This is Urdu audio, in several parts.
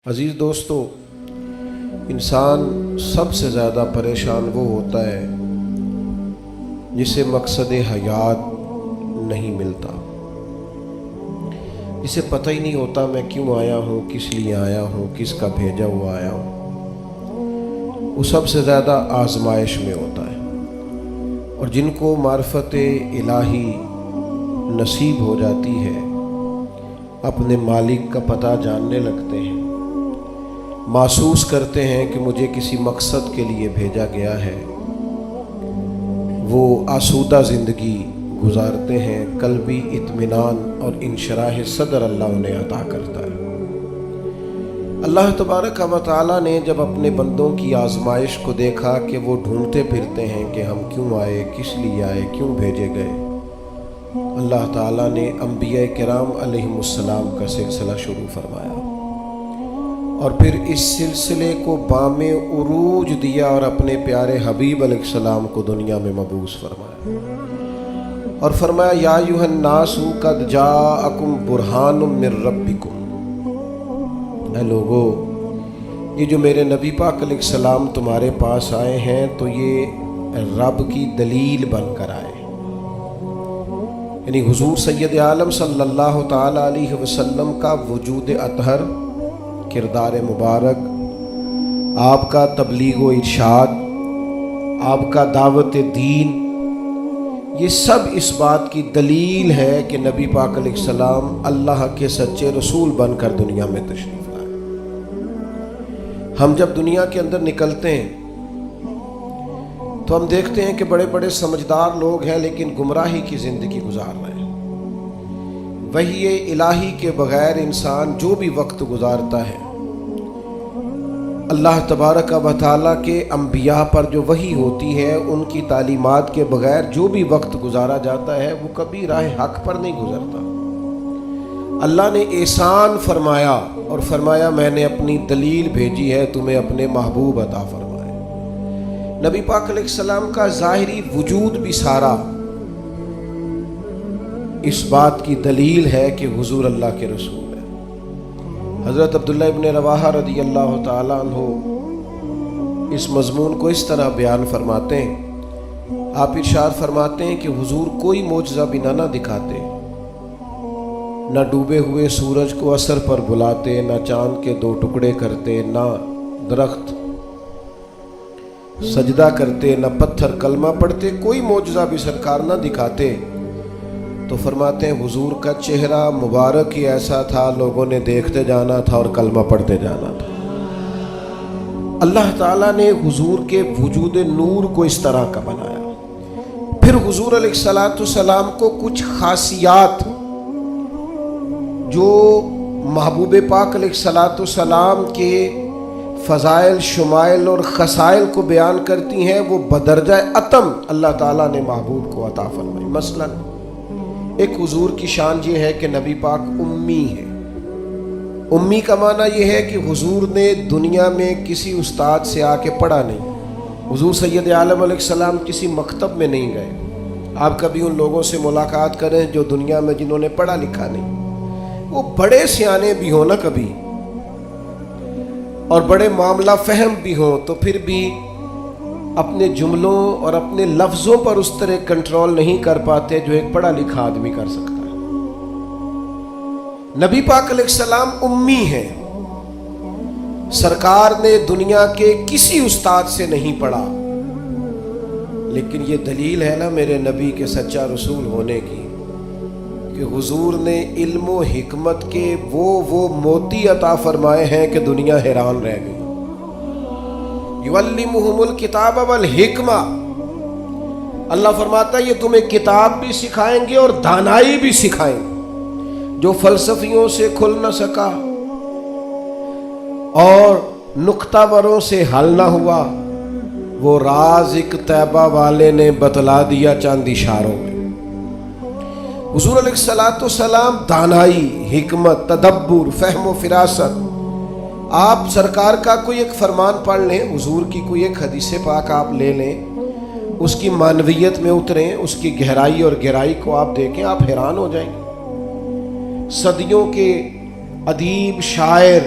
عزیز دوستو، انسان سب سے زیادہ پریشان وہ ہوتا ہے جسے مقصد حیات نہیں ملتا، جسے پتہ ہی نہیں ہوتا میں کیوں آیا ہوں، کس لیے آیا ہوں، کس کا بھیجا ہوا آیا ہوں۔ وہ سب سے زیادہ آزمائش میں ہوتا ہے، اور جن کو معرفت الہی نصیب ہو جاتی ہے اپنے مالک کا پتہ جاننے لگتے ہیں، محسوس کرتے ہیں کہ مجھے کسی مقصد کے لیے بھیجا گیا ہے، وہ آسودہ زندگی گزارتے ہیں، قلبی اطمینان اور انشراح صدر اللہ انہیں عطا کرتا ہے۔ اللہ تبارک و تعالیٰ نے جب اپنے بندوں کی آزمائش کو دیکھا کہ وہ ڈھونڈتے پھرتے ہیں کہ ہم کیوں آئے، کس لیے آئے، کیوں بھیجے گئے، اللہ تعالیٰ نے انبیاء کرام علیہم السلام کا سلسلہ شروع فرمایا، اور پھر اس سلسلے کو بام عروج دیا اور اپنے پیارے حبیب علیہ السلام کو دنیا میں مبعوث فرمایا، اور فرمایا یا ایھا الناس قد جاءکم برہان من ربکم، اے لوگو یہ جو میرے نبی پاک علیہ السلام تمہارے پاس آئے ہیں تو یہ رب کی دلیل بن کر آئے، یعنی حضور سید عالم صلی اللہ تعالی علیہ وسلم کا وجود اطہر، کردار مبارک، آپ کا تبلیغ و ارشاد، آپ کا دعوت دین، یہ سب اس بات کی دلیل ہے کہ نبی پاک علیہ السلام اللہ کے سچے رسول بن کر دنیا میں تشریف لائے۔ ہم جب دنیا کے اندر نکلتے ہیں تو ہم دیکھتے ہیں کہ بڑے بڑے سمجھدار لوگ ہیں لیکن گمراہی کی زندگی گزار رہے ہیں۔ وحی الہی کے بغیر انسان جو بھی وقت گزارتا ہے، اللہ تبارک و تعالیٰ کے انبیاء پر جو وحی ہوتی ہے ان کی تعلیمات کے بغیر جو بھی وقت گزارا جاتا ہے وہ کبھی راہ حق پر نہیں گزرتا۔ اللہ نے احسان فرمایا اور فرمایا میں نے اپنی دلیل بھیجی ہے تمہیں اپنے محبوب عطا فرمائے۔ نبی پاک علیہ السلام کا ظاہری وجود بھی سارا اس بات کی دلیل ہے کہ حضور اللہ کے رسول ہے۔ حضرت عبداللہ ابن رواحہ رضی اللہ تعالیٰ عنہ اس مضمون کو اس طرح بیان فرماتے ہیں، آپ ارشاد فرماتے ہیں کہ حضور کوئی معجزہ بھی نہ دکھاتے، نہ ڈوبے ہوئے سورج کو عصر پر بلاتے، نہ چاند کے 2 ٹکڑے کرتے، نہ درخت سجدہ کرتے، نہ پتھر کلمہ پڑھتے، کوئی معجزہ بھی سرکار نہ دکھاتے، تو فرماتے ہیں حضور کا چہرہ مبارک ہی ایسا تھا لوگوں نے دیکھتے جانا تھا اور کلمہ پڑھتے جانا تھا۔ اللہ تعالیٰ نے حضور کے وجود نور کو اس طرح کا بنایا۔ پھر حضور علیہ السلام کو کچھ خاصیات جو محبوب پاک علیہ السلام کے فضائل، شمائل اور خصائل کو بیان کرتی ہیں، وہ بدرجہ اتم اللہ تعالیٰ نے محبوب کو عطا فرمائی۔ مثلاً ایک حضور کی شان یہ ہے کہ نبی پاک امی ہے۔ امی کا معنی یہ ہے کہ حضور نے دنیا میں کسی استاد سے آ کے پڑھا نہیں، حضور سید عالم علیہ السلام کسی مکتب میں نہیں گئے۔ آپ کبھی ان لوگوں سے ملاقات کریں جو دنیا میں جنہوں نے پڑھا لکھا نہیں، وہ بڑے سیانے بھی ہوں نا کبھی، اور بڑے معاملہ فہم بھی ہوں، تو پھر بھی اپنے جملوں اور اپنے لفظوں پر اس طرح کنٹرول نہیں کر پاتے جو ایک پڑھا لکھا آدمی کر سکتا ہے۔ نبی پاک علیہ السلام امی ہیں، سرکار نے دنیا کے کسی استاد سے نہیں پڑھا، لیکن یہ دلیل ہے نا میرے نبی کے سچا رسول ہونے کی کہ حضور نے علم و حکمت کے وہ موتی عطا فرمائے ہیں کہ دنیا حیران رہ گئی۔ یعلمہم الکتاب والحکمہ، اللہ فرماتا ہے یہ تمہیں کتاب بھی سکھائیں گے اور دانائی بھی سکھائیں گے۔ جو فلسفیوں سے کھل نہ سکا اور نکتہ وروں سے حل نہ ہوا، وہ راز ایک طیبہ والے نے بتلا دیا چند اشاروں میں۔ حضور علیہ السلام دانائی، حکمت، تدبر، فہم و فراست، آپ سرکار کا کوئی ایک فرمان پڑھ لیں، حضور کی کوئی ایک حدیث پاک آپ لے لیں، اس کی معنویت میں اتریں، اس کی گہرائی اور گہرائی کو آپ دیکھیں، آپ حیران ہو جائیں گے۔ صدیوں کے ادیب، شاعر،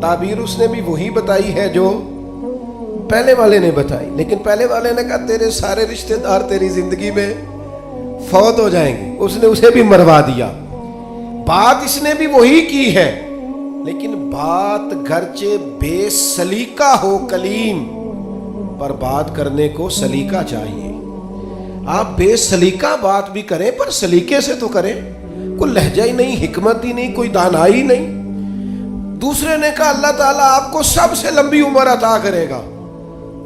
تعبیر اس نے بھی وہی بتائی ہے جو پہلے والے نے بتائی، لیکن پہلے والے نے کہا تیرے سارے رشتہ دار تیری زندگی میں فوت ہو جائیں گے، اس نے اسے بھی مروا دیا۔ بات اس نے بھی وہی کی ہے، لیکن بات گرچہ بے سلیقہ ہو کلیم، پر بات کرنے کو سلیقہ چاہیے۔ آپ بے سلیقہ بات بھی کریں پر سلیقے سے تو کریں، کوئی لہجہ ہی نہیں، حکمت ہی نہیں، کوئی دانائی نہیں۔ دوسرے نے کہا اللہ تعالیٰ آپ کو سب سے لمبی عمر عطا کرے گا،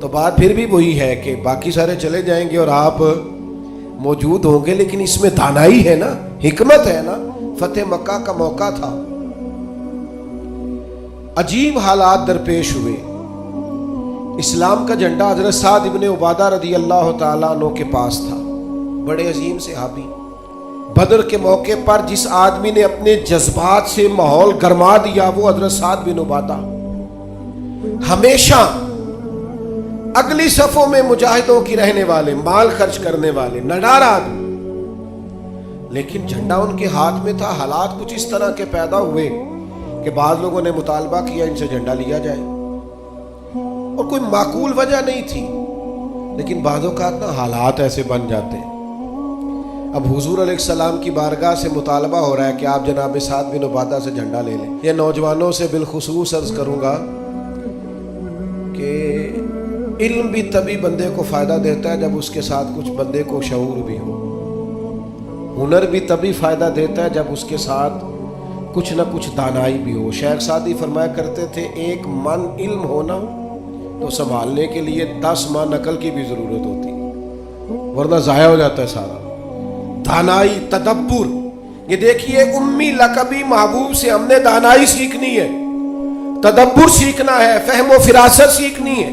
تو بات پھر بھی وہی ہے کہ باقی سارے چلے جائیں گے اور آپ موجود ہوں گے، لیکن اس میں دانائی ہے نا، حکمت ہے نا۔ فتح مکہ کا موقع تھا، عجیب حالات درپیش ہوئے۔ اسلام کا جھنڈا حضرت سعد ابن عبادہ رضی اللہ تعالیٰ عنہ کے پاس تھا، بڑے عظیم صحابی۔ بدر کے موقع پر جس آدمی نے اپنے جذبات سے ماحول گرما دیا وہ حضرت سعد بن عبادہ، ہمیشہ اگلی صفوں میں مجاہدوں کی رہنے والے، مال خرچ کرنے والے، نڈار آدمی، لیکن جھنڈا ان کے ہاتھ میں تھا۔ حالات کچھ اس طرح کے پیدا ہوئے کہ بعض لوگوں نے مطالبہ کیا ان سے جھنڈا لیا جائے، اور کوئی معقول وجہ نہیں تھی، لیکن بعض اوقات نا حالات ایسے بن جاتے ہیں۔ اب حضور علیہ السلام کی بارگاہ سے مطالبہ ہو رہا ہے کہ آپ جناب سعد بن عبادہ سے جھنڈا لے لیں۔ یہ نوجوانوں سے بالخصوص عرض کروں گا کہ علم بھی تبھی بندے کو فائدہ دیتا ہے جب اس کے ساتھ کچھ بندے کو شعور بھی ہو، ہنر بھی تبھی فائدہ دیتا ہے جب اس کے ساتھ کچھ نہ کچھ دانائی بھی ہو۔ شیخ سعدی فرمایا کرتے تھے ایک من علم ہونا تو سنبھالنے کے لیے 10 من عقل کی بھی ضرورت ہوتی، ورنہ ضائع ہو جاتا ہے سارا۔ دانائی، تدبر، یہ دیکھیے امی لقبی محبوب سے ہم نے دانائی سیکھنی ہے، تدبر سیکھنا ہے، فہم و فراست سیکھنی ہے۔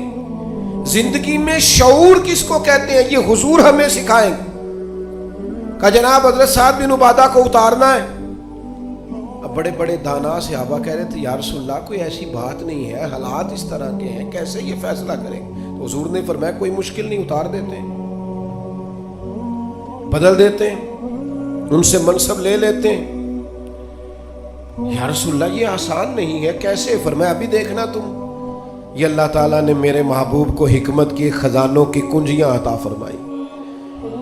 زندگی میں شعور کس کو کہتے ہیں یہ حضور ہمیں سکھائیں گے۔ کہ جناب حضرت سعد بن عبادہ کو اتارنا ہے۔ اب بڑے بڑے دانا صحابہ کہہ رہے تھے یا رسول اللہ کوئی ایسی بات نہیں ہے، حالات اس طرح کے ہیں، کیسے یہ فیصلہ کریں؟ تو حضور نے فرمایا کوئی مشکل نہیں، اتار دیتے ہیں، بدل دیتے ہیں، ان سے منصب لے لیتے ہیں۔ یا رسول اللہ یہ آسان نہیں ہے، کیسے؟ فرمایا ابھی دیکھنا تم، یہ اللہ تعالیٰ نے میرے محبوب کو حکمت کی خزانوں کی کنجیاں عطا فرمائی۔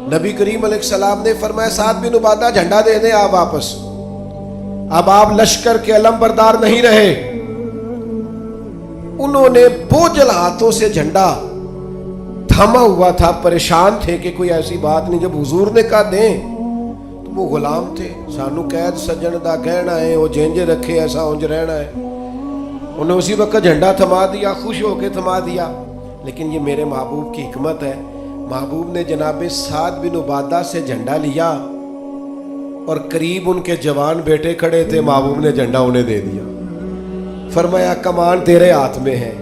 نبی کریم علیہ السلام نے فرمایا سعد بن عبادہ جھنڈا دے دیں آپ واپس، اب آپ لشکر کے علم بردار نہیں رہے۔ انہوں نے بوجھل ہاتھوں سے جھنڈا تھاما ہوا تھا، پریشان تھے کہ کوئی ایسی بات نہیں۔ جب حضور نے کہا دیں تو وہ غلام تھے، سانو قید سجن دا گہنا ہے، وہ جینج رکھے ایسا اونج رہنا ہے۔ انہیں اسی وقت جھنڈا تھما دیا، خوش ہو کے تھما دیا۔ لیکن یہ میرے محبوب کی حکمت ہے، محبوب نے جناب سعد بن عبادہ سے جھنڈا لیا اور قریب ان کے جوان بیٹے کھڑے تھے، محبوب نے جھنڈا انہیں دے دیا۔ فرمایا کمان تیرے ہاتھ میں ہے۔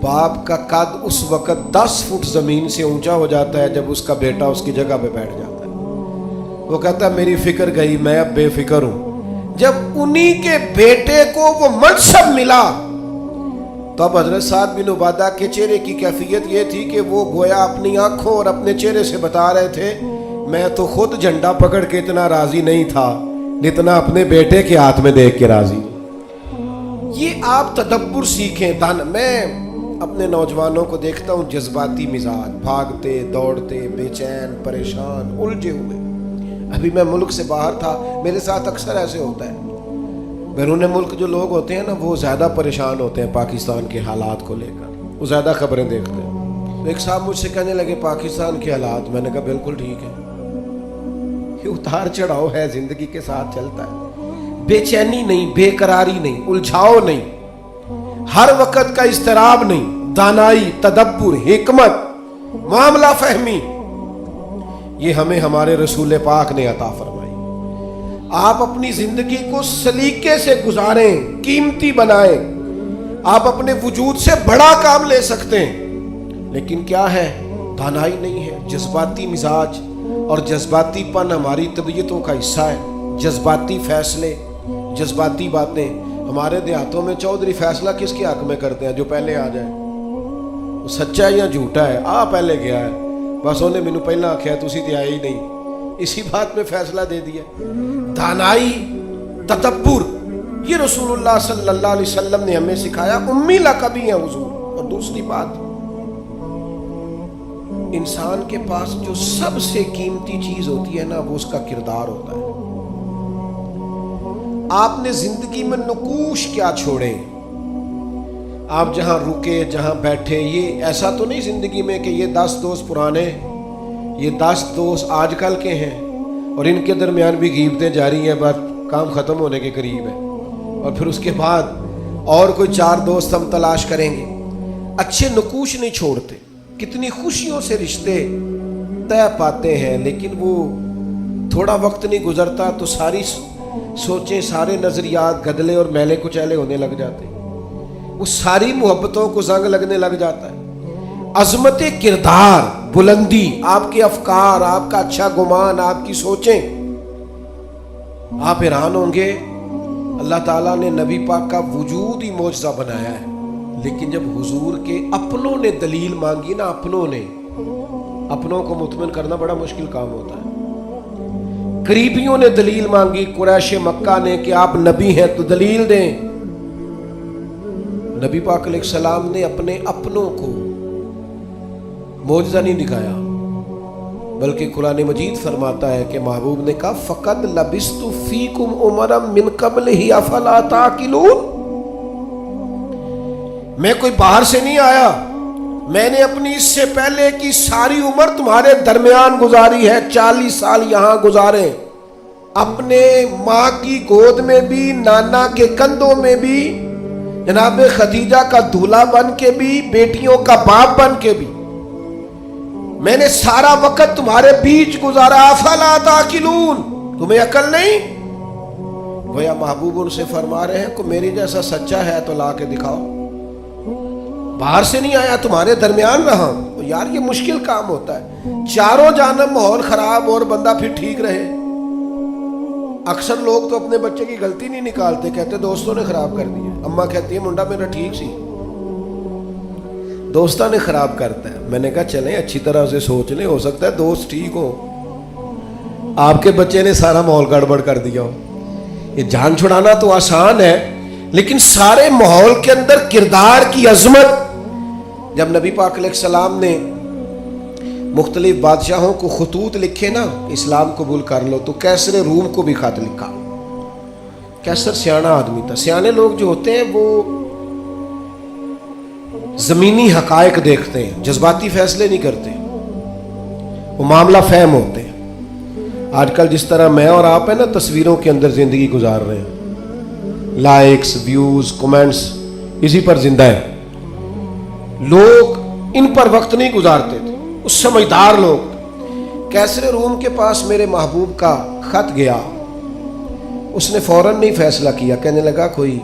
باپ کا قد اس وقت 10 فٹ زمین سے اونچا ہو جاتا ہے جب اس کا بیٹا اس کی جگہ پہ بیٹھ جاتا ہے۔ وہ کہتا ہے میری فکر گئی، میں اب بے فکر ہوں۔ جب انہی کے بیٹے کو وہ منصب ملا تو اب حضرت سعد بن عبادہ کے چہرے کی کیفیت یہ تھی کہ وہ گویا اپنی آنکھوں اور اپنے چہرے سے بتا رہے تھے میں تو خود جھنڈا پکڑ کے اتنا راضی نہیں تھا جتنا اپنے بیٹے کے ہاتھ میں دیکھ کے راضی۔ یہ آپ تدبر سیکھیں۔ میں اپنے نوجوانوں کو دیکھتا ہوں جذباتی مزاج، بھاگتے دوڑتے، بے چین، پریشان، الجھے ہوئے۔ ابھی میں ملک سے باہر تھا، میرے ساتھ اکثر ایسے ہوتا ہے، بیرون ملک جو لوگ ہوتے ہیں نا وہ زیادہ پریشان ہوتے ہیں پاکستان کے حالات کو لے کر، وہ زیادہ خبریں دیکھتے ہیں۔ ایک صاحب مجھ سے کہنے لگے پاکستان کے حالات، میں نے کہا بالکل ٹھیک ہے، یہ اتار چڑھاؤ ہے، زندگی کے ساتھ چلتا ہے، بے چینی نہیں، بے قراری نہیں، الجھاؤ نہیں، ہر وقت کا اضطراب نہیں، دانائی، تدبر، حکمت، معاملہ فہمی، یہ ہمیں ہمارے رسول پاک نے عطا فرمائی۔ آپ اپنی زندگی کو سلیقے سے گزاریں، قیمتی بنائیں۔ آپ اپنے وجود سے بڑا کام لے سکتے ہیں، لیکن کیا ہے؟ دانائی نہیں ہے، جذباتی مزاج، اور جذباتی پن ہماری طبیعتوں کا حصہ ہے۔ جذباتی فیصلے، جذباتی باتیں۔ ہمارے دیہاتوں میں چودھری فیصلہ کس کے حق میں کرتے ہیں؟ جو پہلے آ جائے، وہ سچا ہے یا جھوٹا ہے، پہلے گیا ہے، بس انہیں مینوں پہلا آکھیا تسی تے آئے ہی نہیں، اسی بات میں فیصلہ دے دیا۔ دانائی، تدبر، یہ رسول اللہ صلی اللہ علیہ وسلم نے ہمیں سکھایا، امی لقبی ہیں حضور۔ اور دوسری بات، انسان کے پاس جو سب سے قیمتی چیز ہوتی ہے نا، وہ اس کا کردار ہوتا ہے۔ آپ نے زندگی میں نقوش کیا چھوڑے، آپ جہاں رکے، جہاں بیٹھے، یہ ایسا تو نہیں زندگی میں کہ یہ 10 دوست پرانے، یہ 10 دوست آج کل کے ہیں اور ان کے درمیان بھی غیبتیں جاری ہیں، بس کام ختم ہونے کے قریب ہے، اور پھر اس کے بعد اور کوئی 4 دوست ہم تلاش کریں گے۔ اچھے نقوش نہیں چھوڑتے، کتنی خوشیوں سے رشتے طے پاتے ہیں، لیکن وہ تھوڑا وقت نہیں گزرتا تو ساری سوچیں، سارے نظریات گدلے اور میلے کچیلے ہونے لگ جاتے ہیں، وہ ساری محبتوں کو زنگ لگنے لگ جاتا ہے۔ عظمت کردار، بلندی، آپ کے افکار، آپ کا اچھا گمان، آپ کی سوچیں، آپ حیران ہوں گے اللہ تعالیٰ نے نبی پاک کا وجود ہی معجزہ بنایا ہے، لیکن جب حضور کے اپنوں نے دلیل مانگی نا، اپنوں کو مطمئن کرنا بڑا مشکل کام ہوتا ہے۔ قریبیوں نے دلیل مانگی، قریش مکہ نے، کہ آپ نبی ہیں تو دلیل دیں۔ نبی پاک علیہ السلام نے اپنے اپنوں کو معجزہ نہیں دکھایا، بلکہ قرآن مجید فرماتا ہے کہ محبوب نے کہا فَقَدْ لَبِثْتُ فِيكُمْ عُمَرًا مِّن قَبْلِهِ أَفَلَا تَعْقِلُونَ۔ میں کوئی باہر سے نہیں آیا، میں نے اپنی اس سے پہلے کی ساری عمر تمہارے درمیان گزاری ہے، 40 سال یہاں گزارے، اپنے ماں کی گود میں بھی، نانا کے کندھوں میں بھی، جناب خدیجہ کا دولہا بن کے بھی، بیٹیوں کا باپ بن کے بھی، میں نے سارا وقت تمہارے بیچ گزارا۔ افلا تعقلون، تمہیں عقل نہیں؟ گویا محبوب ان سے فرما رہے ہیں کہ میری جیسا سچا ہے تو لا کے دکھاؤ، باہر سے نہیں آیا، تمہارے درمیان رہا۔ یار یہ مشکل کام ہوتا ہے، چاروں جانب ماحول خراب اور بندہ پھر ٹھیک رہے۔ اکثر لوگ تو اپنے بچے کی غلطی نہیں نکالتے، کہتے دوستوں نے خراب کر دیا، اماں کہتی ہے منڈا میرا ٹھیک سی، دوستوں نے خراب کرتا ہے۔ میں نے کہا چلیں اچھی طرح سے سوچ لیں، ہو سکتا ہے دوست ٹھیک ہو، آپ کے بچے نے سارا ماحول گڑبڑ کر دیا ہو۔ یہ جان چھڑانا تو آسان ہے، لیکن سارے ماحول کے اندر کردار کی عظمت۔ جب نبی پاک علیہ السلام نے مختلف بادشاہوں کو خطوط لکھے نا، اسلام قبول کر لو، تو کیسر روم کو بھی خط لکھا۔ کیسر سیانا آدمی تھا۔ سیانے لوگ جو ہوتے ہیں وہ زمینی حقائق دیکھتے ہیں، جذباتی فیصلے نہیں کرتے، وہ معاملہ فہم ہوتے ہیں۔ آج کل جس طرح میں اور آپ ہیں نا، تصویروں کے اندر زندگی گزار رہے ہیں، لائکس، ویوز، کمنٹس، اسی پر زندہ ہے۔ لوگ ان پر وقت نہیں گزارتے تھے، اس سمجھدار لوگ۔ کیسر روم کے پاس میرے محبوب کا خط گیا، اس نے فوراً نہیں فیصلہ کیا، کہنے لگا کوئی،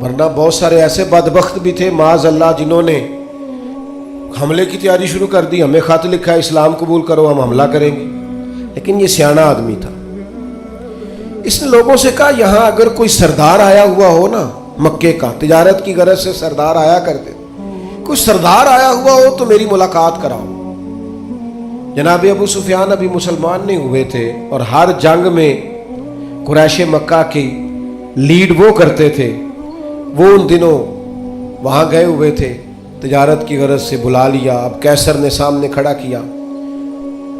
ورنہ بہت سارے ایسے بدبخت بھی تھے معاذ اللہ جنہوں نے حملے کی تیاری شروع کر دی، ہمیں خط لکھا ہے اسلام قبول کرو ہم حملہ کریں گے، لیکن یہ سیانا آدمی تھا۔ اس نے لوگوں سے کہا یہاں اگر کوئی سردار آیا ہوا ہو نا، مکے کا، تجارت کی غرض سے سردار آیا کرتے، کوئی سردار آیا ہوا ہو تو میری ملاقات کراؤ۔ جناب ابو سفیان ابھی مسلمان نہیں ہوئے تھے، اور ہر جنگ میں قریش مکہ کی لیڈ وہ کرتے تھے، وہ ان دنوں وہاں گئے ہوئے تھے، تجارت کی غرض سے بلا لیا۔ اب کیسر نے سامنے کھڑا کیا،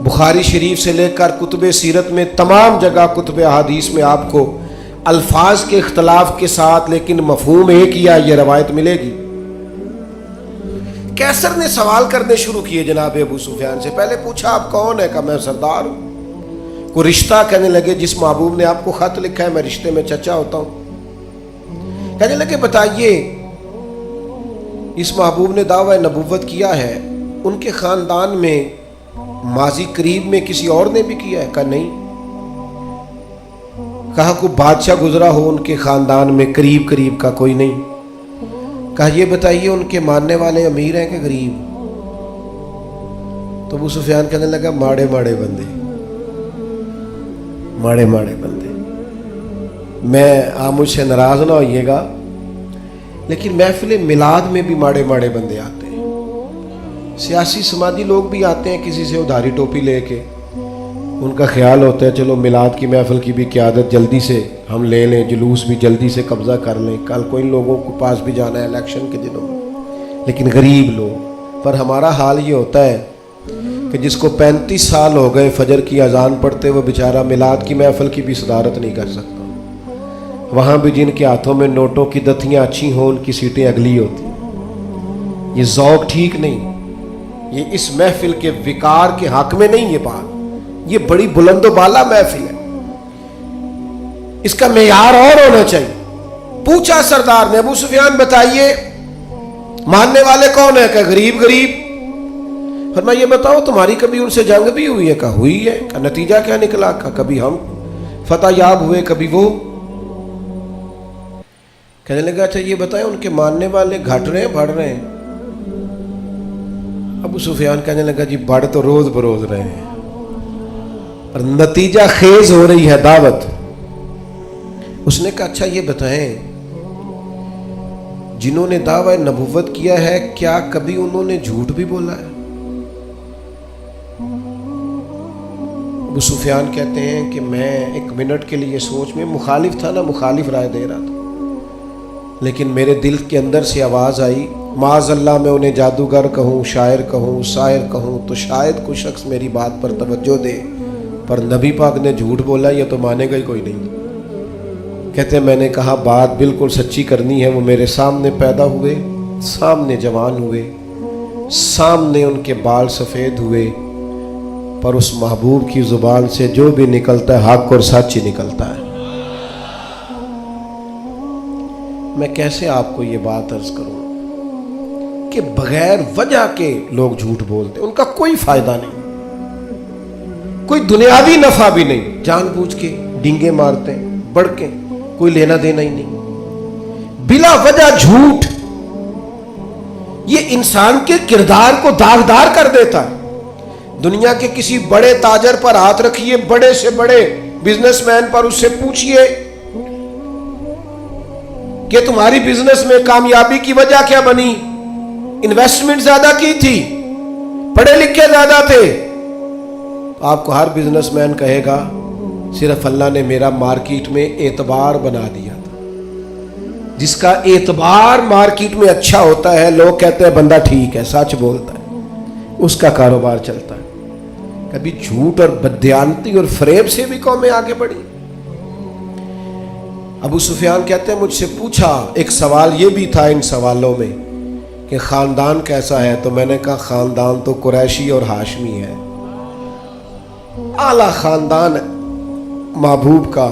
بخاری شریف سے لے کر کتب سیرت میں تمام جگہ، کتب احادیث میں آپ کو الفاظ کے اختلاف کے ساتھ لیکن مفہوم ایک ہی یہ روایت ملے گی۔ کیسر نے سوال کرنے شروع کیے جناب ابو سفیان سے۔ پہلے پوچھا آپ کون ہے؟ کہا میں سردار ہوں۔ کوئی رشتہ؟ کہنے لگے جس محبوب نے آپ کو خط لکھا ہے میں رشتے میں چچا ہوتا ہوں۔ کہنے لگے بتائیے، اس محبوب نے دعویٰ نبوت کیا ہے، ان کے خاندان میں ماضی قریب میں کسی اور نے بھی کیا ہے؟ کہا نہیں۔ کہا کوئی بادشاہ گزرا ہو ان کے خاندان میں قریب کا؟ کوئی نہیں۔ کہا یہ بتائیے ان کے ماننے والے امیر ہیں کہ غریب؟ تو ابو سفیان کہنے لگا ماڑے بندے، ماڑے بندے۔ میں آپ مجھ سے ناراض نہ ہوئیے گا، لیکن محفل میلاد میں بھی ماڑے بندے آتے ہیں، سیاسی سماجی لوگ بھی آتے ہیں کسی سے ادھاری ٹوپی لے کے، ان کا خیال ہوتا ہے چلو میلاد کی محفل کی بھی قیادت جلدی سے ہم لے لیں، جلوس بھی جلدی سے قبضہ کر لیں، کل کوئی لوگوں کو پاس بھی جانا ہے الیکشن کے دنوں میں، لیکن غریب لوگ۔ پر ہمارا حال یہ ہوتا ہے کہ جس کو 35 سال ہو گئے فجر کی اذان پڑھتے، وہ بیچارہ میلاد کی محفل کی بھی صدارت نہیں کر سکتا۔ وہاں بھی جن کے ہاتھوں میں نوٹوں کی دتیاں اچھی ہوں ان کی سیٹیں اگلی ہوتی ہیں۔ یہ ذوق ٹھیک نہیں، یہ اس محفل کے وقار کے حق میں نہیں۔ یہ بات یہ بڑی بلند و بالا محفل ہے، اس کا معیار اور ہونا چاہیے۔ پوچھا سردار نے، ابو سفیان بتائیے ماننے والے کون ہیں؟ کہ غریب غریب۔ فرمایا یہ بتاؤ تمہاری کبھی ان سے جنگ بھی ہوئی ہے؟ کہا ہوئی ہے۔ کہ نتیجہ کیا نکلا؟ کہا کبھی ہم فتح یاب ہوئے کبھی وہ۔ کہنے لگا اچھا یہ بتائیں ان کے ماننے والے گھٹ رہے ہیں بڑھ رہے ہیں؟ ابو سفیان کہنے لگا جی بڑھ تو روز بروز رہے ہیں، اور نتیجہ خیز ہو رہی ہے دعوت۔ اس نے کہا اچھا یہ بتائیں جنہوں نے دعوی نبوت کیا ہے کیا کبھی انہوں نے جھوٹ بھی بولا ہے؟ ابو سفیان کہتے ہیں کہ میں 1 منٹ کے لیے سوچ میں مخالف تھا نا، مخالف رائے دے رہا تھا، لیکن میرے دل کے اندر سے آواز آئی معاذ اللہ میں انہیں جادوگر کہوں، شاعر کہوں، ساحر کہوں تو شاید کوئی شخص میری بات پر توجہ دے، پر نبی پاک نے جھوٹ بولا یہ تو مانے گا ہی کوئی نہیں۔ کہتے ہیں میں نے کہا بات بالکل سچی کرنی ہے۔ وہ میرے سامنے پیدا ہوئے، سامنے جوان ہوئے، سامنے ان کے بال سفید ہوئے، پر اس محبوب کی زبان سے جو بھی نکلتا ہے حق اور سچ ہی نکلتا ہے۔ میں کیسے آپ کو یہ بات عرض کروں کہ بغیر وجہ کے لوگ جھوٹ بولتے، ان کا کوئی فائدہ نہیں، کوئی دنیاوی نفع بھی نہیں، جان بوجھ کے ڈینگے مارتے ہیں، بڑھ کے کوئی لینا دینا ہی نہیں، بلا وجہ جھوٹ۔ یہ انسان کے کردار کو داغدار کر دیتا ہے۔ دنیا کے کسی بڑے تاجر پر ہاتھ رکھیے، بڑے سے بڑے بزنس مین پر، اس سے پوچھئے کہ تمہاری بزنس میں کامیابی کی وجہ کیا بنی؟ انویسٹمنٹ زیادہ کی تھی، پڑھے لکھے زیادہ تھے؟ آپ کو ہر بزنس مین کہے گا صرف اللہ نے میرا مارکیٹ میں اعتبار بنا دیا تھا۔ جس کا اعتبار مارکیٹ میں اچھا ہوتا ہے لوگ کہتے ہیں بندہ ٹھیک ہے، سچ بولتا ہے، اس کا کاروبار چلتا ہے۔ کبھی جھوٹ اور بددیانتی اور فریب سے بھی قومیں آگے بڑھی۔ ابو سفیان کہتے ہیں مجھ سے پوچھا، ایک سوال یہ بھی تھا ان سوالوں میں کہ خاندان کیسا ہے؟ تو میں نے کہا خاندان تو قریشی اور ہاشمی ہے، اعلیٰ خاندان محبوب کا۔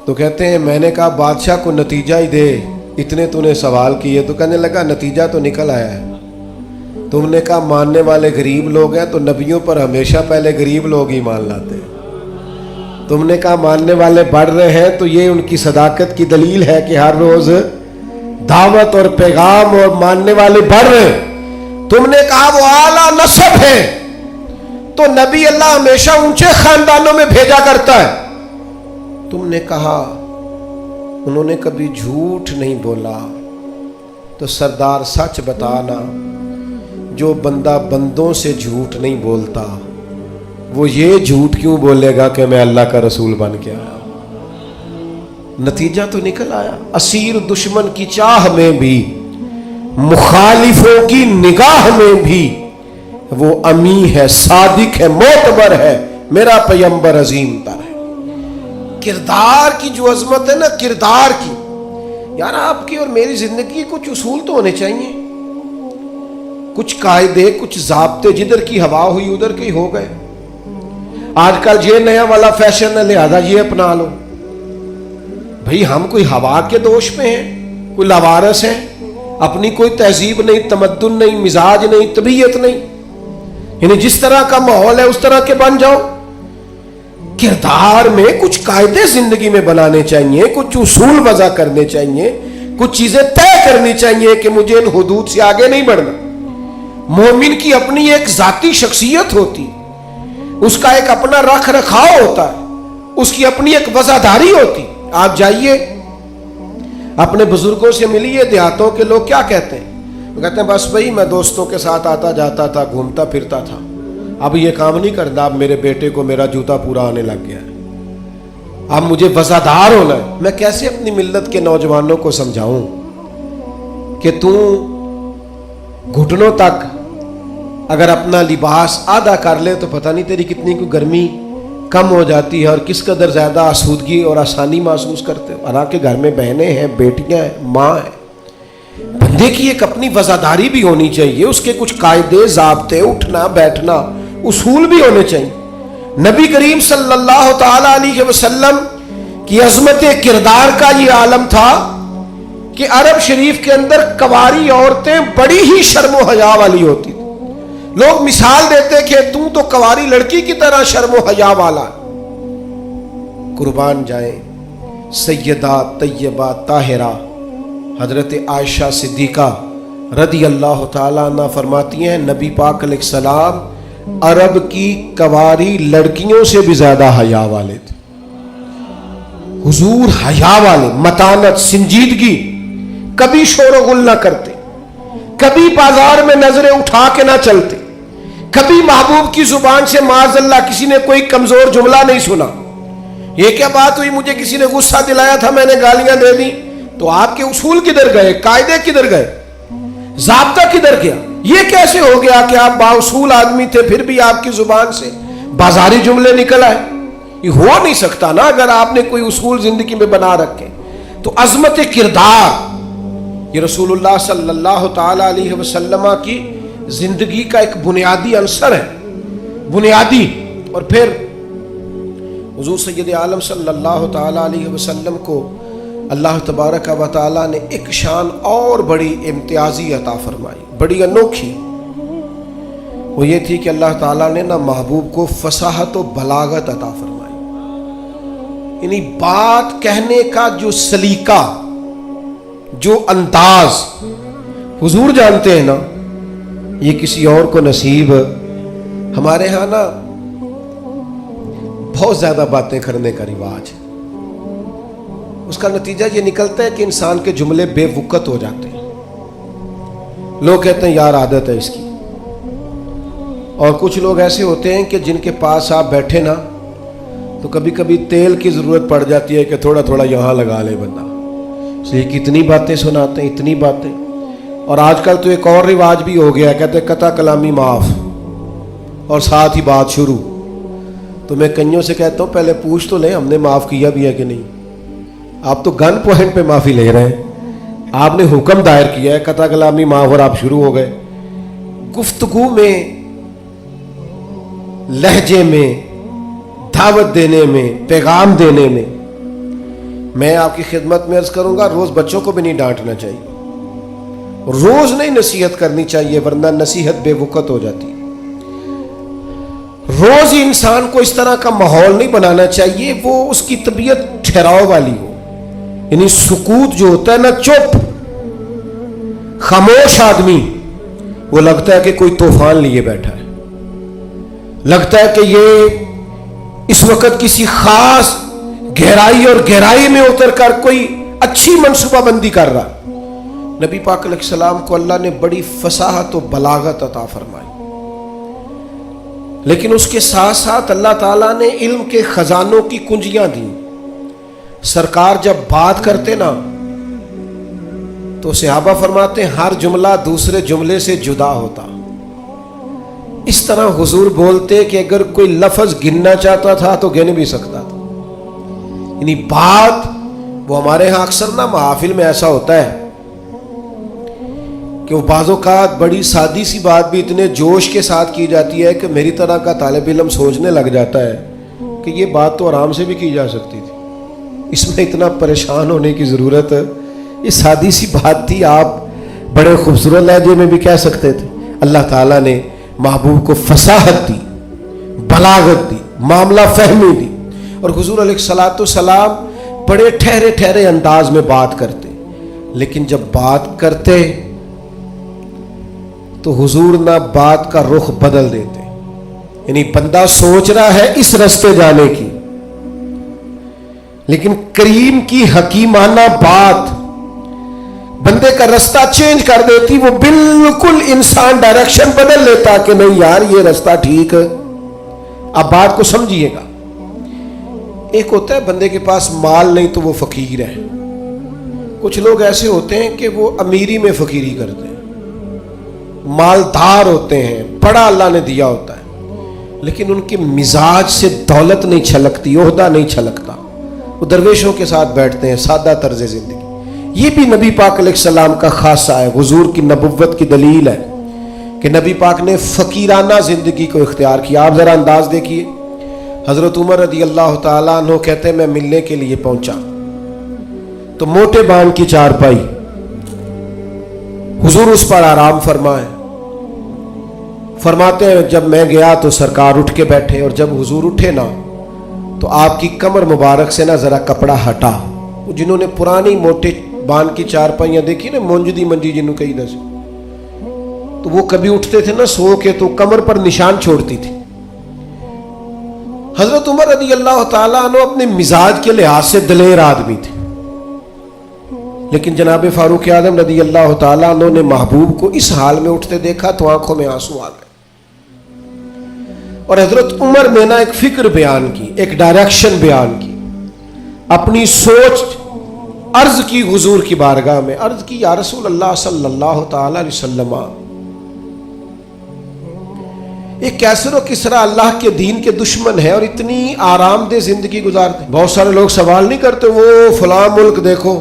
تو کہتے ہیں میں نے کہا بادشاہ کو نتیجہ ہی دے، اتنے تو نے سوال کیے۔ تو کہنے لگا نتیجہ تو نکل آیا ہے۔ تم نے کہا ماننے والے غریب لوگ ہیں، تو نبیوں پر ہمیشہ پہلے غریب لوگ ہی مان لاتے ہیں۔ تم نے کہا ماننے والے بڑھ رہے ہیں، تو یہ ان کی صداقت کی دلیل ہے کہ ہر روز دعوت اور پیغام اور ماننے والے بڑھ رہے ہیں۔ تم نے کہا وہ اعلیٰ نسب ہے، تو نبی اللہ ہمیشہ اونچے خاندانوں میں بھیجا کرتا ہے۔ تم نے کہا انہوں نے کبھی جھوٹ نہیں بولا، تو سردار سچ بتانا، جو بندہ بندوں سے جھوٹ نہیں بولتا وہ یہ جھوٹ کیوں بولے گا کہ میں اللہ کا رسول بن کے آیا؟ نتیجہ تو نکل آیا۔ اسیر دشمن کی چاہ میں بھی، مخالفوں کی نگاہ میں بھی وہ امی ہے، صادق ہے، معتبر ہے، میرا پیغمبر عظیم تر ہے۔ کردار کی جو عظمت ہے نا، کردار کی، یار آپ کی اور میری زندگی کی کچھ اصول تو ہونے چاہیے، کچھ قاعدے، کچھ ضابطے، جدھر کی ہوا ہوئی ادھر کے ہو گئے۔ آج کل یہ نیا والا فیشن ہے لہذا یہ اپنا لو۔ بھئی ہم کوئی ہوا کے دوش پہ ہیں، کوئی لاوارث ہیں، اپنی کوئی تہذیب نہیں، تمدن نہیں، مزاج نہیں، طبیعت نہیں، یعنی جس طرح کا ماحول ہے اس طرح کے بن جاؤ۔ کردار میں کچھ قاعدے زندگی میں بنانے چاہیے، کچھ اصول وضع کرنے چاہیے، کچھ چیزیں طے کرنی چاہیے کہ مجھے ان حدود سے آگے نہیں بڑھنا۔ مومن کی اپنی ایک ذاتی شخصیت ہوتی، اس کا ایک اپنا رکھ رکھاؤ ہوتا ہے، اس کی اپنی ایک وفاداری ہوتی۔ آپ جائیے اپنے بزرگوں سے ملیے، دیہاتوں کے لوگ کیا کہتے ہیں؟ وہ کہتے ہیں بس بھائی میں دوستوں کے ساتھ آتا جاتا تھا، گھومتا پھرتا تھا، اب یہ کام نہیں کرنا, اب میرے بیٹے کو میرا جوتا پورا آنے لگ گیا ہے, اب مجھے وفادار ہونا ہے. میں کیسے اپنی ملت کے نوجوانوں کو سمجھاؤں کہ تو گھٹنوں تک اگر اپنا لباس آدھا کر لے تو پتہ نہیں تیری کتنی کوئی گرمی کم ہو جاتی ہے اور کس قدر زیادہ آسودگی اور آسانی محسوس کرتے ہو. حالانکہ گھر میں بہنیں ہیں, بیٹیاں ہیں, ماں ہیں. بندے کی ایک اپنی وفاداری بھی ہونی چاہیے, اس کے کچھ قاعدے ضابطے, اٹھنا بیٹھنا, اصول بھی ہونے چاہیے. نبی کریم صلی اللہ تعالی علیہ وسلم کی عظمت کردار کا یہ عالم تھا کہ عرب شریف کے اندر کنواری عورتیں بڑی ہی شرم و حیا والی ہوتی. لوگ مثال دیتے کہ تو کنواری لڑکی کی طرح شرم و حیا والا. قربان جائیں سیدہ طیبہ طاہرہ حضرت عائشہ صدیقہ رضی اللہ تعالیٰ عنہ فرماتی ہیں نبی پاک علیہ السلام عرب کی کنواری لڑکیوں سے بھی زیادہ حیا والے تھے. حضور حیا والے, متانت, سنجیدگی, کبھی شور و غل نہ کرتے, کبھی بازار میں نظریں اٹھا کے نہ چلتے, کبھی محبوب کی زبان سے معاذ اللہ کسی نے کوئی کمزور جملہ نہیں سنا. یہ کیا بات ہوئی, مجھے کسی نے غصہ دلایا تھا میں نے گالیاں دے دی, تو آپ کے اصول کدھر گئے, قاعدے کدھر گئے, ضابطہ کدھر گیا؟ یہ کیسے ہو گیا کہ آپ بااصول آدمی تھے پھر بھی آپ کی زبان سے بازاری جملے نکل آئے؟ یہ ہو نہیں سکتا نا اگر آپ نے کوئی اصول زندگی میں بنا رکھے. تو عظمت کردار یہ رسول اللہ صلی اللہ تعالی علیہ وسلم کی زندگی کا ایک بنیادی عنصر ہے, بنیادی. اور پھر حضور سید عالم صلی اللہ تعالی علیہ وسلم کو اللہ تبارک و تعالی نے ایک شان اور بڑی امتیازی عطا فرمائی, بڑی انوکھی. وہ یہ تھی کہ اللہ تعالیٰ نے نہ محبوب کو فصاحت و بلاغت عطا فرمائی, یعنی بات کہنے کا جو سلیقہ, جو انداز حضور جانتے ہیں نا, یہ کسی اور کو نصیب. ہمارے ہاں نا بہت زیادہ باتیں کرنے کا رواج ہے, اس کا نتیجہ یہ نکلتا ہے کہ انسان کے جملے بے وقت ہو جاتے ہیں. لوگ کہتے ہیں یار عادت ہے اس کی. اور کچھ لوگ ایسے ہوتے ہیں کہ جن کے پاس آپ بیٹھے نا تو کبھی کبھی تیل کی ضرورت پڑ جاتی ہے کہ تھوڑا تھوڑا یہاں لگا لے بندہ, اس لیے کتنی باتیں سناتے ہیں, اتنی باتیں. اور آج کل تو ایک اور رواج بھی ہو گیا ہے, کہتے ہیں قطع کلامی معاف اور ساتھ ہی بات شروع. تو میں کئیوں سے کہتا ہوں پہلے پوچھ تو لیں ہم نے معاف کیا بھی ہے کہ نہیں. آپ تو گن پوائنٹ پہ معافی لے رہے ہیں, آپ نے حکم دائر کیا ہے قطع کلامی معاف اور آپ شروع ہو گئے. گفتگو میں, لہجے میں, دعوت دینے میں, پیغام دینے میں, میں آپ کی خدمت میں عرض کروں گا روز بچوں کو بھی نہیں ڈانٹنا چاہیے, روز نہیں نصیحت کرنی چاہیے ورنہ نصیحت بے وقت ہو جاتی. روز ہی انسان کو اس طرح کا ماحول نہیں بنانا چاہیے وہ اس کی طبیعت ٹھہراؤ والی ہو, یعنی سکوت جو ہوتا ہے نا, چپ خاموش آدمی وہ لگتا ہے کہ کوئی طوفان لیے بیٹھا ہے, لگتا ہے کہ یہ اس وقت کسی خاص گہرائی اور گہرائی میں اتر کر کوئی اچھی منصوبہ بندی کر رہا. نبی پاک علیہ السلام کو اللہ نے بڑی فصاحت و بلاغت عطا فرمائی, لیکن اس کے ساتھ ساتھ اللہ تعالیٰ نے علم کے خزانوں کی کنجیاں دیں. سرکار جب بات کرتے نا تو صحابہ فرماتے ہیں ہر جملہ دوسرے جملے سے جدا ہوتا. اس طرح حضور بولتے کہ اگر کوئی لفظ گننا چاہتا تھا تو گن بھی سکتا تھا. یعنی بات وہ ہمارے ہاں اکثر نا محافل میں ایسا ہوتا ہے کہ وہ بعض اوقات بڑی سادی سی بات بھی اتنے جوش کے ساتھ کی جاتی ہے کہ میری طرح کا طالب علم سوچنے لگ جاتا ہے کہ یہ بات تو آرام سے بھی کی جا سکتی تھی, اس میں اتنا پریشان ہونے کی ضرورت, یہ سادی سی بات تھی, آپ بڑے خوبصورت لہجے میں بھی کہہ سکتے تھے. اللہ تعالیٰ نے محبوب کو فصاحت دی, بلاغت دی, معاملہ فہمی دی, اور حضور علیہ الصلوۃ والسلام بڑے ٹھہرے ٹھہرے انداز میں بات کرتے. لیکن جب بات کرتے تو حضور نہ بات کا رخ بدل دیتے, یعنی بندہ سوچ رہا ہے اس راستے جانے کی, لیکن کریم کی حکیمانہ بات بندے کا رستہ چینج کر دیتی، وہ بالکل انسان ڈائریکشن بدل لیتا کہ نہیں یار یہ رستہ ٹھیک ہے۔ اب بات کو سمجھیے گا، ایک ہوتا ہے بندے کے پاس مال نہیں تو وہ فقیر ہے، کچھ لوگ ایسے ہوتے ہیں کہ وہ امیری میں فقیری کرتے ہیں، مالدار ہوتے ہیں، بڑا اللہ نے دیا ہوتا ہے، لیکن ان کے مزاج سے دولت نہیں چھلکتی، عہدہ نہیں چھلکتا، وہ درویشوں کے ساتھ بیٹھتے ہیں، سادہ طرز زندگی۔ یہ بھی نبی پاک علیہ السلام کا خاصہ ہے، حضور کی نبوت کی دلیل ہے کہ نبی پاک نے فقیرانہ زندگی کو اختیار کیا۔ آپ ذرا انداز دیکھیے، حضرت عمر رضی اللہ تعالیٰ عنہ کہتے ہیں میں ملنے کے لیے پہنچا تو موٹے بان کی چارپائی، حضور اس پر آرام فرمائے، فرماتے ہیں جب میں گیا تو سرکار اٹھ کے بیٹھے، اور جب حضور اٹھے نا تو آپ کی کمر مبارک سے نا ذرا کپڑا ہٹا۔ جنہوں نے پرانی موٹے بان کی چارپائیاں دیکھی نا، منجدی منجی جنہوں کہیں نہ سے، تو وہ کبھی اٹھتے تھے نا سو کے تو کمر پر نشان چھوڑتی تھی۔ حضرت عمر رضی اللہ تعالیٰ عنہ اپنے مزاج کے لحاظ سے دلیر آدمی تھے، لیکن جناب فاروق اعظم رضی اللہ تعالیٰ عنہ نے محبوب کو اس حال میں اٹھتے دیکھا تو آنکھوں میں آنسو آ گئے، اور حضرت عمر نے نا ایک فکر بیان کی، ایک ڈائریکشن بیان کی، اپنی سوچ عرض کی حضور کی بارگاہ میں، عرض کی یا رسول اللہ صلی اللہ تعالی علیہ وسلم، ایک کیسر و کسرا اللہ کے دین کے دشمن ہے اور اتنی آرام دہ زندگی گزارتے ہیں۔ بہت سارے لوگ سوال نہیں کرتے وہ فلاں ملک دیکھو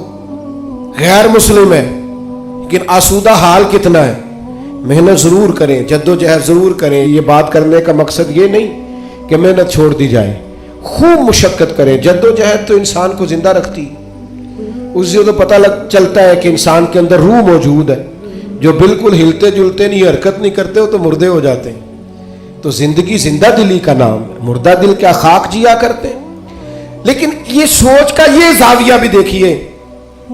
غیر مسلم ہے لیکن آسودہ حال کتنا ہے۔ محنت ضرور کریں، جد و جہد ضرور کریں، یہ بات کرنے کا مقصد یہ نہیں کہ محنت چھوڑ دی جائے، خوب مشقت کریں۔ جد و جہد تو انسان کو زندہ رکھتی، اس سے تو پتہ چلتا ہے کہ انسان کے اندر روح موجود ہے، جو بالکل ہلتے جلتے نہیں، حرکت نہیں کرتے ہو تو مردے ہو جاتے ہیں۔ تو زندگی زندہ دلی کا نام ہے، مردہ دل کیا خاک جیا کرتے ہیں۔ لیکن یہ سوچ کا یہ زاویہ بھی دیکھیے،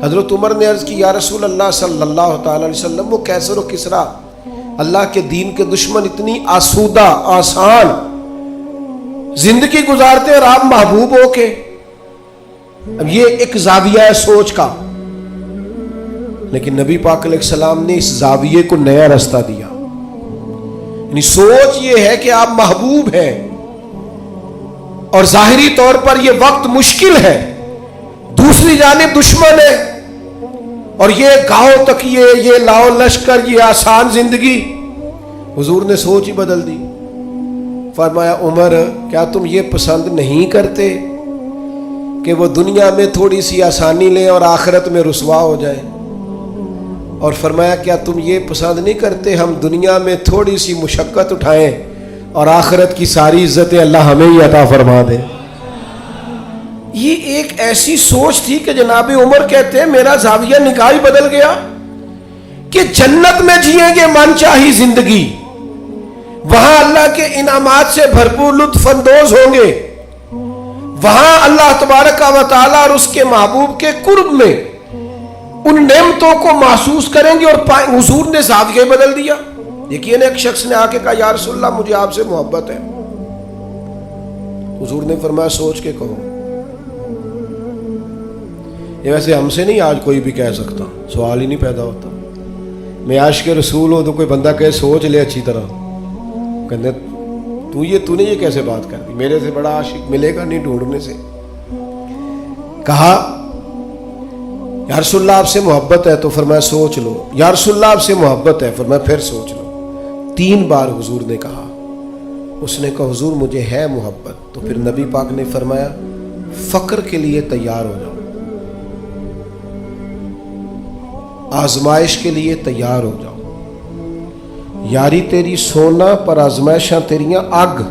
حضرت عمر نے عرض کی یا رسول اللہ صلی اللہ تعالی علیہ وسلم، وہ کیسر و کسرا اللہ کے دین کے دشمن اتنی آسودہ آسان زندگی گزارتے اور آپ محبوب ہو کے، اب یہ ایک زاویہ ہے سوچ کا، لیکن نبی پاک علیہ السلام نے اس زاویے کو نیا رستہ دیا۔ یعنی سوچ یہ ہے کہ آپ محبوب ہیں اور ظاہری طور پر یہ وقت مشکل ہے، دوسری جانب دشمن ہے، اور یہ گاؤں تک یہ لاؤ لشکر، یہ آسان زندگی۔ حضور نے سوچ ہی بدل دی، فرمایا عمر کیا تم یہ پسند نہیں کرتے کہ وہ دنیا میں تھوڑی سی آسانی لیں اور آخرت میں رسوا ہو جائیں؟ اور فرمایا کیا تم یہ پسند نہیں کرتے ہم دنیا میں تھوڑی سی مشقت اٹھائیں اور آخرت کی ساری عزتیں اللہ ہمیں ہی عطا فرما دے؟ یہ ایک ایسی سوچ تھی کہ جناب عمر کہتے ہیں میرا زاویہ نگاہ بدل گیا کہ جنت میں جئیں گے من چاہی زندگی، وہاں اللہ کے انعامات سے بھرپور لطف اندوز ہوں گے، وہاں اللہ تبارک و تعالیٰ اور اس کے محبوب کے قرب میں ان نعمتوں کو محسوس کریں گے۔ اور حضور نے زاویہ بدل دیا۔ دیکھیے نا، ایک شخص نے آ کے کہا یا رسول اللہ مجھے آپ سے محبت ہے، حضور نے فرمایا سوچ کے کہو۔ یہ ویسے ہم سے نہیں آج کوئی بھی کہہ سکتا، سوال ہی نہیں پیدا ہوتا۔ میں عاشق رسول ہوں تو کوئی بندہ کہے سوچ لے اچھی طرح، کہنے تو نے یہ کیسے بات کر دی، میرے سے بڑا عاشق ملے گا نہیں ڈھونڈنے سے۔ کہا یا رسول اللہ آپ سے محبت ہے، تو فرمایا سوچ لو۔ یا رسول اللہ آپ سے محبت ہے، فرمایا پھر سوچ لو۔ 3 بار حضور نے کہا۔ اس نے کہا حضور مجھے ہے محبت، تو پھر نبی پاک نے فرمایا فقر کے لیے تیار ہو جاؤ، آزمائش کے لیے تیار ہو جاؤ۔ یاری تیری سونا پر آزمائشاں تیریاں اگ،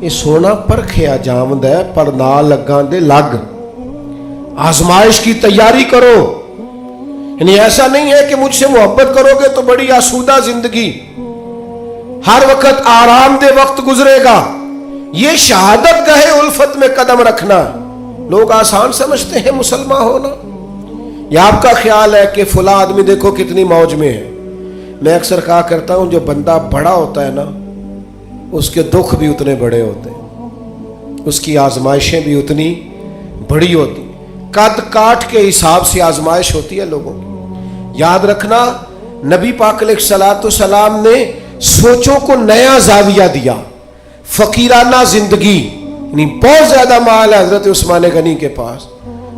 یہ سونا پرکھیا جامد ہے پر نہ لگاں دے لگ۔ آزمائش کی تیاری کرو، یعنی ایسا نہیں ہے کہ مجھ سے محبت کرو گے تو بڑی آسودہ زندگی، ہر وقت آرام دہ وقت گزرے گا۔ یہ شہادت گاہ الفت میں قدم رکھنا لوگ آسان سمجھتے ہیں مسلمان ہونا۔ یہ آپ کا خیال ہے کہ فلاں آدمی دیکھو کتنی موج میں ہے۔ میں اکثر کہا کرتا ہوں جو بندہ بڑا ہوتا ہے نا اس کے دکھ بھی اتنے بڑے ہوتے ہیں، اس کی آزمائشیں بھی اتنی بڑی ہوتی ہیں۔ قد کاٹ کے حساب سے آزمائش ہوتی ہے لوگوں کی۔ یاد رکھنا نبی پاک علیہ الصلوۃ والسلام نے سوچوں کو نیا زاویہ دیا. فقیرانہ زندگی، یعنی بہت زیادہ مال ہے حضرت عثمان غنی کے پاس،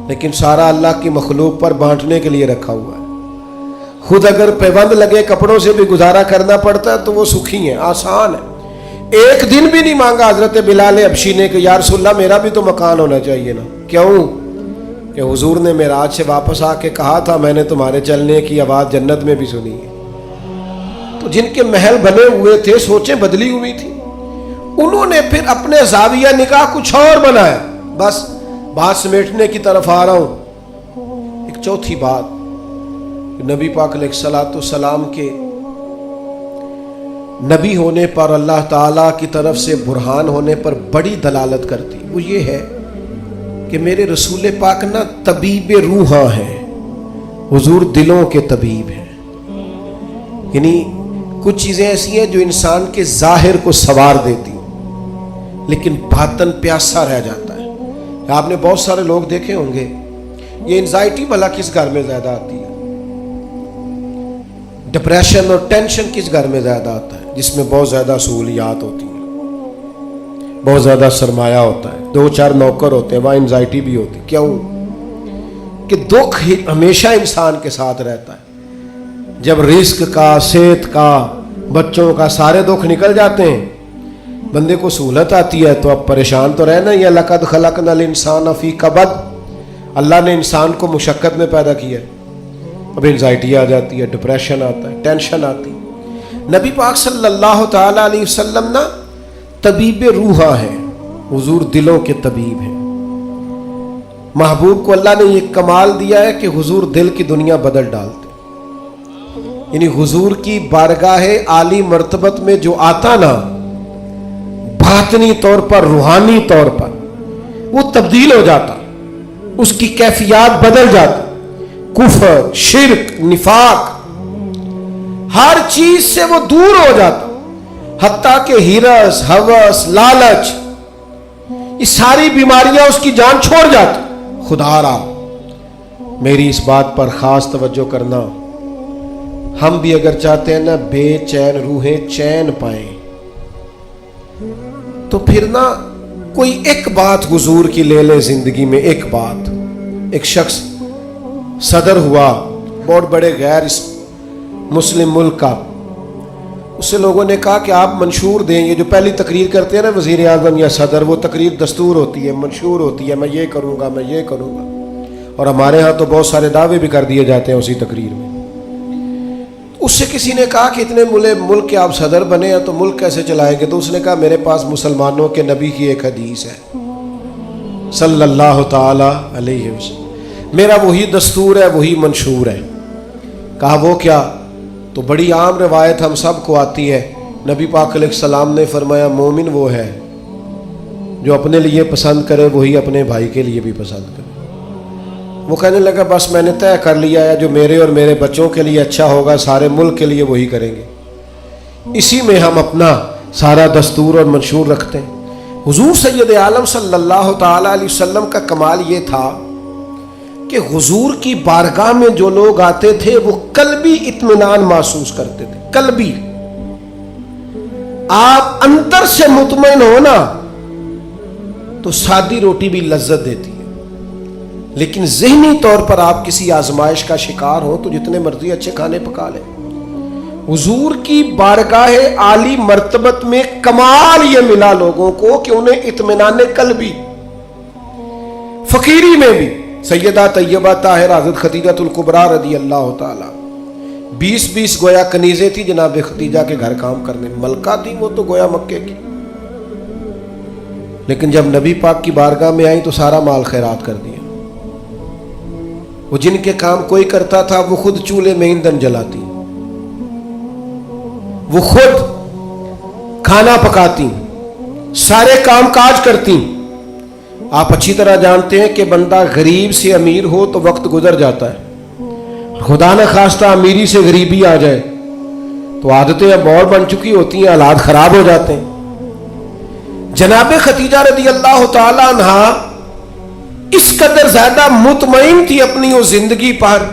لیکن سارا اللہ کی مخلوق پر بانٹنے کے لیے رکھا ہوا ہے. خود اگر پیوند لگے کپڑوں سے بھی گزارا کرنا پڑتا ہے تو وہ سکھی ہیں، آسان ہے. ایک دن بھی نہیں مانگا حضرت بلال حبشی نے کہ یا رسول اللہ میرا بھی تو مکان ہونا چاہیے نا. کیوں؟ کہ حضور نے معراج سے واپس آ کے کہا تھا میں نے تمہارے چلنے کی آواز جنت میں بھی سنی ہے. تو جن کے محل بنے ہوئے تھے سوچیں بدلی ہوئی تھی، انہوں نے پھر اپنے زاویہ نگاہ کچھ اور بنایا. بس بات سمیٹنے کی طرف آ رہا ہوں. ایک چوتھی بات نبی پاک علیہ الصلوۃ والسلام کے نبی ہونے پر، اللہ تعالیٰ کی طرف سے برہان ہونے پر بڑی دلالت کرتی، وہ یہ ہے کہ میرے رسول پاک نا طبیب روحاں ہیں. حضور دلوں کے طبیب ہیں. یعنی کچھ چیزیں ایسی ہیں جو انسان کے ظاہر کو سنوار دیتی لیکن باطن پیاسا رہ جاتا ہے. آپ نے بہت سارے لوگ دیکھے ہوں گے، یہ انزائٹی بھلا کس گھر میں زیادہ آتی ہے، ڈپریشن اور ٹینشن کس گھر میں زیادہ آتا ہے، جس میں بہت زیادہ سہولیات ہوتی ہیں، بہت زیادہ سرمایہ ہوتا ہے، 2-4 نوکر ہوتے ہیں، وہاں انزائٹی بھی ہوتی. کیوں؟ کہ دکھ ہمیشہ انسان کے ساتھ رہتا ہے. جب رزق کا، صحت کا، بچوں کا سارے دکھ نکل جاتے ہیں، بندے کو سہولت آتی ہے تو اب پریشان تو رہنا ہی ہے. لقد خلقنا الانسان فی کبد، اللہ نے انسان کو مشقت میں پیدا کیا ہے. اب انزائٹی آ جاتی ہے، ڈپریشن آتا ہے، ٹینشن آتی. نبی پاک صلی اللہ تعالی علیہ وسلم نا طبیب روحاں ہیں. حضور دلوں کے طبیب ہیں. محبوب کو اللہ نے یہ کمال دیا ہے کہ حضور دل کی دنیا بدل ڈالتے. یعنی حضور کی بارگاہ عالی مرتبت میں جو آتا نا، باطنی طور پر، روحانی طور پر وہ تبدیل ہو جاتا، اس کی کیفیات بدل جاتی. کفر، شرک، نفاق، ہر چیز سے وہ دور ہو جاتا، حتیٰ کہ ہرس، ہوس، لالچ، یہ ساری بیماریاں اس کی جان چھوڑ جاتی. خدا را میری اس بات پر خاص توجہ کرنا، ہم بھی اگر چاہتے ہیں نا بے چین روحیں چین پائیں تو پھر نا کوئی ایک بات حضور کی لے لے زندگی میں. ایک بات، ایک شخص صدر ہوا بہت بڑے غیر مسلم ملک کا، اس سے لوگوں نے کہا کہ آپ منشور دیں. یہ جو پہلی تقریر کرتے ہیں نا وزیر اعظم یا صدر، وہ تقریر دستور ہوتی ہے، منشور ہوتی ہے، میں یہ کروں گا، میں یہ کروں گا. اور ہمارے ہاں تو بہت سارے دعوے بھی کر دیے جاتے ہیں اسی تقریر میں. اس سے کسی نے کہا کہ اتنے ملک کے آپ صدر بنے ہیں تو ملک کیسے چلائیں گے؟ تو اس نے کہا میرے پاس مسلمانوں کے نبی کی ایک حدیث ہے صلی اللہ تعالی علیہ وسلم، میرا وہی دستور ہے، وہی منشور ہے. کہا وہ کیا؟ تو بڑی عام روایت ہم سب کو آتی ہے. نبی پاک علیہ السلام نے فرمایا مومن وہ ہے جو اپنے لیے پسند کرے وہی اپنے بھائی کے لیے بھی پسند کرے. وہ کہنے لگا بس میں نے طے کر لیا ہے، جو میرے اور میرے بچوں کے لیے اچھا ہوگا سارے ملک کے لیے وہی کریں گے. اسی میں ہم اپنا سارا دستور اور منشور رکھتے ہیں. حضور سید عالم صلی اللہ تعالی علیہ وسلم کا کمال یہ تھا کہ حضور کی بارگاہ میں جو لوگ آتے تھے وہ قلبی اطمینان محسوس کرتے تھے. قلبی، آپ اندر سے مطمئن ہو نا تو سادی روٹی بھی لذت دیتی ہے، لیکن ذہنی طور پر آپ کسی آزمائش کا شکار ہو تو جتنے مرضی اچھے کھانے پکا لیں. حضور کی بارگاہ عالی مرتبت میں کمال یہ ملا لوگوں کو کہ انہیں اطمینان قلبی، فقیری میں بھی. سیدہ طیبہ طاہرہ حضرت خدیجہ الکبریٰ رضی اللہ تعالی 20 گویا کنیزیں تھی جناب خدیجہ کے گھر کام کرنے، ملکہ تھی وہ تو گویا مکے کی، لیکن جب نبی پاک کی بارگاہ میں آئی تو سارا مال خیرات کر دیا. وہ جن کے کام کوئی کرتا تھا وہ خود چولہے میں ایندھن جلاتی، وہ خود کھانا پکاتی، سارے کام کاج کرتی. آپ اچھی طرح جانتے ہیں کہ بندہ غریب سے امیر ہو تو وقت گزر جاتا ہے، خدا نہ خواستہ امیری سے غریبی آ جائے تو عادتیں اب اور بن چکی ہوتی ہیں، حالات خراب ہو جاتے ہیں. جناب خدیجہ رضی اللہ تعالی عنہا اس قدر زیادہ مطمئن تھی اپنی وہ زندگی پر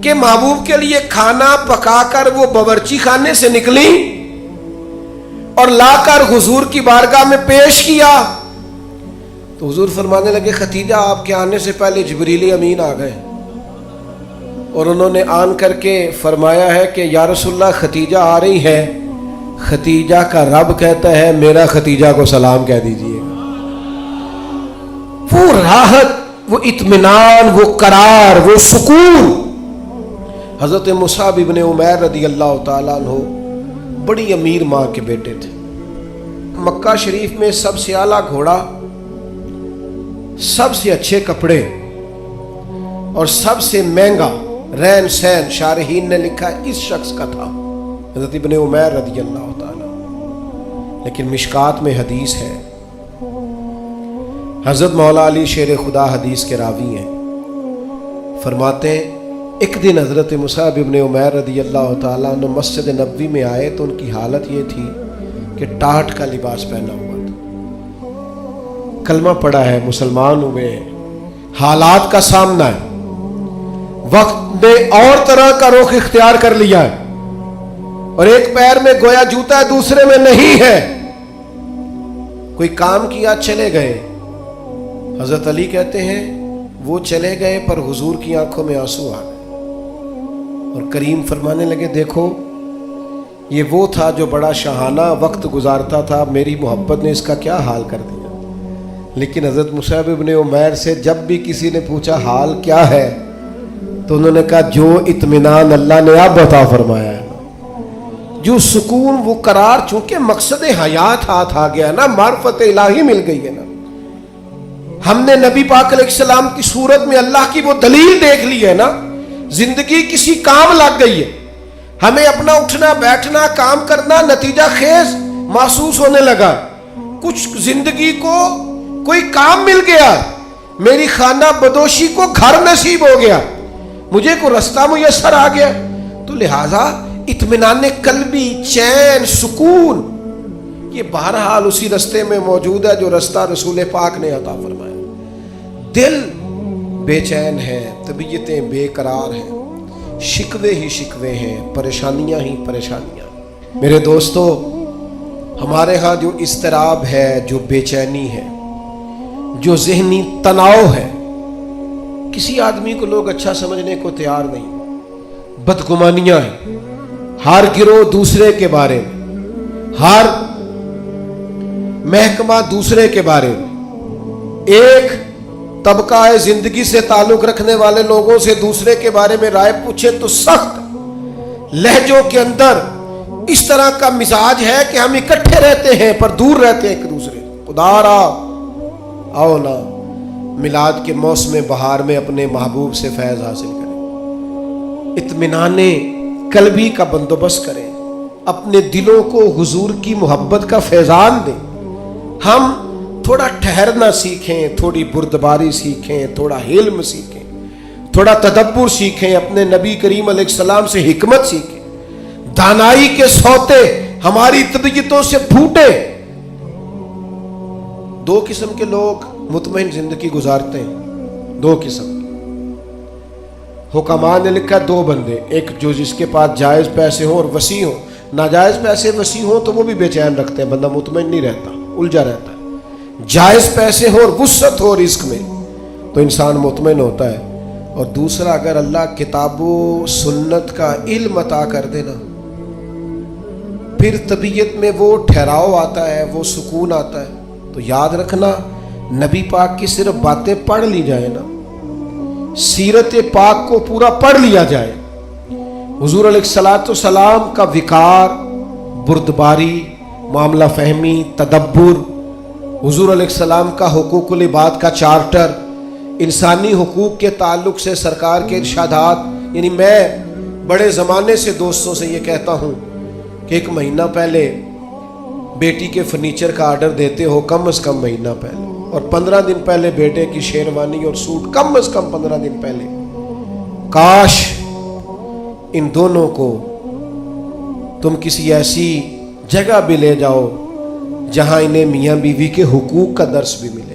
کہ محبوب کے لیے کھانا پکا کر وہ باورچی خانے سے نکلی اور لا کر حضور کی بارگاہ میں پیش کیا تو حضور فرمانے لگے ختیجہ آپ کے آنے سے پہلے جبریل امین آ گئے اور انہوں نے آن کر کے فرمایا ہے کہ یا رسول اللہ ختیجہ آ رہی ہے، ختیجہ کا رب کہتا ہے میرا ختیجہ کو سلام کہہ دیجئے گا۔ وہ راحت، وہ اطمینان، وہ قرار، وہ سکون۔ حضرت مصعب ابن عمیر رضی اللہ تعالیٰ عنہ بڑی امیر ماں کے بیٹے تھے۔ مکہ شریف میں سب سے اعلیٰ گھوڑا، سب سے اچھے کپڑے اور سب سے مہنگا رہن سہن شارحین نے لکھا اس شخص کا تھا، حضرت ابن عمیر رضی اللہ تعالیٰ۔ لیکن مشکات میں حدیث ہے، حضرت مولا علی شیر خدا حدیث کے راوی ہیں، فرماتے ہیں ایک دن حضرت مصعب ابن عمیر رضی اللہ تعالیٰ عنہ مسجد نبوی میں آئے تو ان کی حالت یہ تھی کہ ٹاٹ کا لباس پہنا ہوا تھا، کلمہ پڑا ہے، مسلمان ہوئے ہیں، حالات کا سامنا ہے، وقت نے اور طرح کا رخ اختیار کر لیا ہے اور ایک پیر میں گویا جوتا ہے دوسرے میں نہیں ہے، کوئی کام کیا چلے گئے۔ حضرت علی کہتے ہیں وہ چلے گئے پر حضور کی آنکھوں میں آنسو آ گئے اور کریم فرمانے لگے دیکھو یہ وہ تھا جو بڑا شاہانہ وقت گزارتا تھا، میری محبت نے اس کا کیا حال کر دیا۔ لیکن حضرت مصعب ابن عمیر سے جب بھی کسی نے پوچھا حال کیا ہے تو انہوں نے کہا جو اطمینان اللہ نے اب عطا فرمایا ہے، جو سکون، وہ قرار، چونکہ مقصد حیات ہاتھ آ گیا نا، معرفت الہی مل گئی ہے نا، ہم نے نبی پاک علیہ السلام کی صورت میں اللہ کی وہ دلیل دیکھ لی ہے نا، زندگی کسی کام لگ گئی ہے، ہمیں اپنا اٹھنا بیٹھنا کام کرنا نتیجہ خیز محسوس ہونے لگا، کچھ زندگی کو کوئی کام مل گیا، میری خانہ بدوشی کو گھر نصیب ہو گیا، مجھے کوئی رستہ میسر آ گیا، تو لہٰذا اطمینان قلبی، چین، سکون یہ بہرحال اسی رستے میں موجود ہے جو رستہ رسول پاک نے عطا فرمایا۔ دل بے چین ہے، طبیعتیں بے قرار ہیں، شکوے ہی شکوے ہیں، پریشانیاں ہی پریشانیاں۔ میرے دوستو، ہمارے ہاں جو اضطراب ہے، جو بے چینی ہے، جو ذہنی تناؤ ہے، کسی آدمی کو لوگ اچھا سمجھنے کو تیار نہیں، بدگمانیاں ہیں، ہر گروہ دوسرے کے بارے میں، ہر محکمہ دوسرے کے بارے میں، ایک طبقہ زندگی سے تعلق رکھنے والے لوگوں سے دوسرے کے بارے میں رائے پوچھے تو سخت لہجوں کے اندر اس طرح کا مزاج ہے کہ ہم اکٹھے رہتے ہیں پر دور رہتے ہیں ایک دوسرے۔ خدا را آؤ نا میلاد کے موسم بہار میں اپنے محبوب سے فیض حاصل کریں، اطمینان قلبی کا بندوبست کریں، اپنے دلوں کو حضور کی محبت کا فیضان دیں۔ ہم تھوڑا ٹھہرنا سیکھیں، تھوڑی بردباری سیکھیں، تھوڑا حلم سیکھیں، تھوڑا تدبر سیکھیں، اپنے نبی کریم علیہ السلام سے حکمت سیکھیں، دانائی کے سوتے ہماری طبیعتوں سے پھوٹے۔ دو قسم کے لوگ مطمئن زندگی گزارتے ہیں، دو قسم۔ حکماء نے لکھا دو بندے، ایک جو جس کے پاس جائز پیسے ہوں اور وسیع ہوں، ناجائز پیسے وسیع ہوں تو وہ بھی بے چین رکھتے ہیں، بندہ مطمئن نہیں رہتا، الجھا رہتا ہے۔ جائز پیسے ہو اور وسعت ہو رزق میں تو انسان مطمئن ہوتا ہے۔ اور دوسرا، اگر اللہ کتاب و سنت کا علم عطا کر دینا، پھر طبیعت میں وہ ٹھہراؤ آتا ہے، وہ سکون آتا ہے۔ تو یاد رکھنا، نبی پاک کی صرف باتیں پڑھ لی جائیں نا، سیرت پاک کو پورا پڑھ لیا جائے، حضور علیہ الصلوۃ والسلام کا وقار، بردباری، معاملہ فہمی، تدبر، حضور علیہ السلام کا حقوق العباد کا چارٹر، انسانی حقوق کے تعلق سے سرکار کے ارشادات۔ یعنی میں بڑے زمانے سے دوستوں سے یہ کہتا ہوں کہ ایک مہینہ پہلے بیٹی کے فرنیچر کا آرڈر دیتے ہو، کم از کم مہینہ پہلے، اور 15 دن پہلے بیٹے کی شیروانی اور سوٹ، کم از کم 15 دن پہلے۔ کاش ان دونوں کو تم کسی ایسی جگہ بھی لے جاؤ جہاں انہیں میاں بیوی کے حقوق کا درس بھی ملے۔